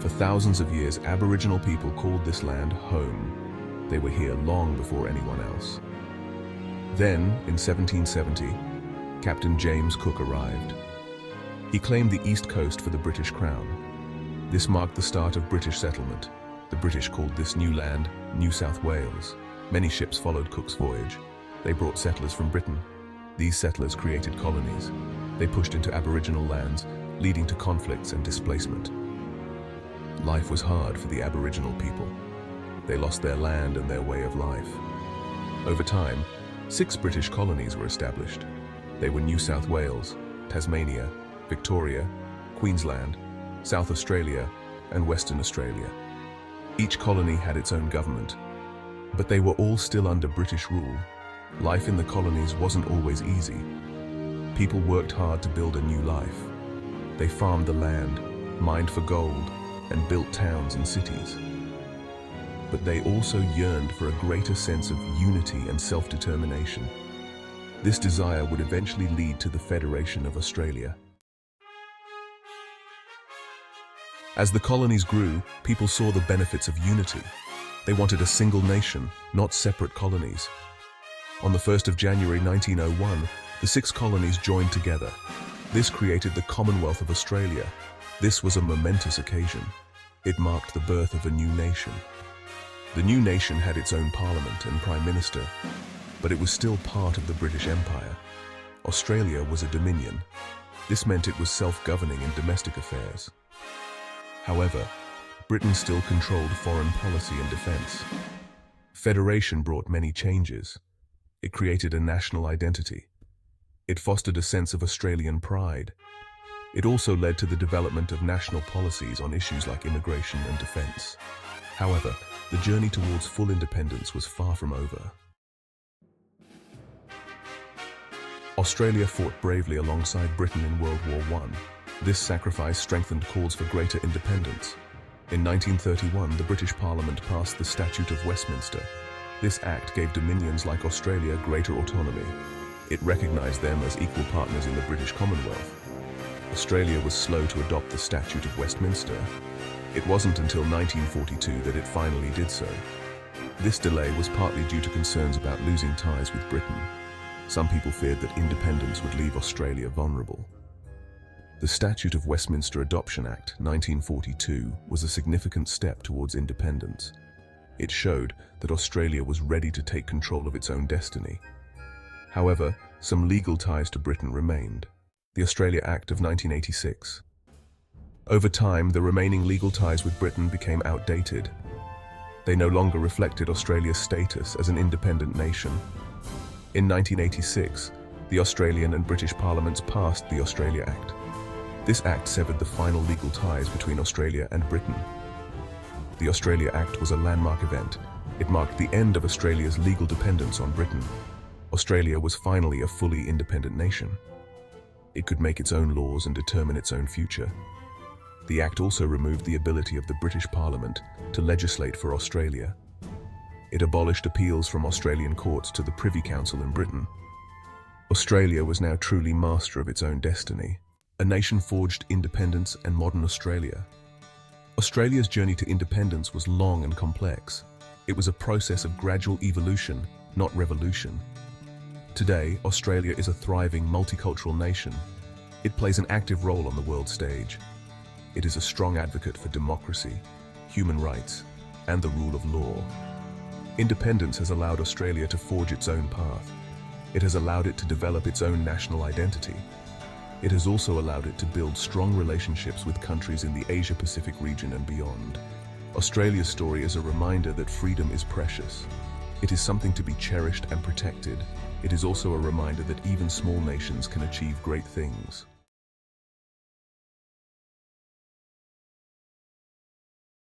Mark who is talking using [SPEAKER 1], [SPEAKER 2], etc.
[SPEAKER 1] For thousands of years, Aboriginal people called this land home. They were here long before anyone else. Then, in 1770, Captain James Cook arrived. He claimed the east coast for the British Crown. This marked the start of British settlement. The British called this new land New South Wales. Many ships followed Cook's voyage. They brought settlers from Britain. These settlers created colonies. They pushed into Aboriginal lands, leading to conflicts and displacement. Life was hard for the Aboriginal people. They lost their land and their way of life. Over time, 6 British colonies were established. They were New South Wales, Tasmania, Victoria, Queensland, South Australia, and Western Australia. Each colony had its own government, but they were all still under British rule. Life in the colonies wasn't always easy. People worked hard to build a new life. They farmed the land, mined for gold, and built towns and cities. But they also yearned for a greater sense of unity and self-determination. This desire would eventually lead to the Federation of Australia. As the colonies grew, people saw the benefits of unity. They wanted a single nation, not separate colonies. On the 1st of January 1901, the 6 colonies joined together. This created the Commonwealth of Australia. This was a momentous occasion. It marked the birth of a new nation. The new nation had its own parliament and prime minister, but it was still part of the British Empire. Australia was a dominion. This meant it was self-governing in domestic affairs. However, Britain still controlled foreign policy and defence. Federation brought many changes. It created a national identity. It fostered a sense of Australian pride. It also led to the development of national policies on issues like immigration and defence. However, the journey towards full independence was far from over. Australia fought bravely alongside Britain in World War I. This sacrifice strengthened calls for greater independence. In 1931, the British Parliament passed the Statute of Westminster. This act gave dominions like Australia greater autonomy. It recognised them as equal partners in the British Commonwealth. Australia was slow to adopt the Statute of Westminster. It wasn't until 1942 that it finally did so. This delay was partly due to concerns about losing ties with Britain. Some people feared that independence would leave Australia vulnerable. The Statute of Westminster Adoption Act, 1942, was a significant step towards independence. It showed that Australia was ready to take control of its own destiny. However, some legal ties to Britain remained. The Australia Act of 1986. Over time, the remaining legal ties with Britain became outdated. They no longer reflected Australia's status as an independent nation. In 1986, the Australian and British parliaments passed the Australia Act. This act severed the final legal ties between Australia and Britain. The Australia Act was a landmark event. It marked the end of Australia's legal dependence on Britain. Australia was finally a fully independent nation. It could make its own laws and determine its own future. The Act also removed the ability of the British Parliament to legislate for Australia. It abolished appeals from Australian courts to the Privy Council in Britain. Australia was now truly master of its own destiny. A nation forged independence and modern Australia. Australia's journey to independence was long and complex. It was a process of gradual evolution, not revolution. Today, Australia is a thriving multicultural nation. It plays an active role on the world stage. It is a strong advocate for democracy, human rights, and the rule of law. Independence has allowed Australia to forge its own path. It has allowed it to develop its own national identity. It has also allowed it to build strong relationships with countries in the Asia-Pacific region and beyond. Australia's story is a reminder that freedom is precious. It is something to be cherished and protected. It is also a reminder that even small nations can achieve great things.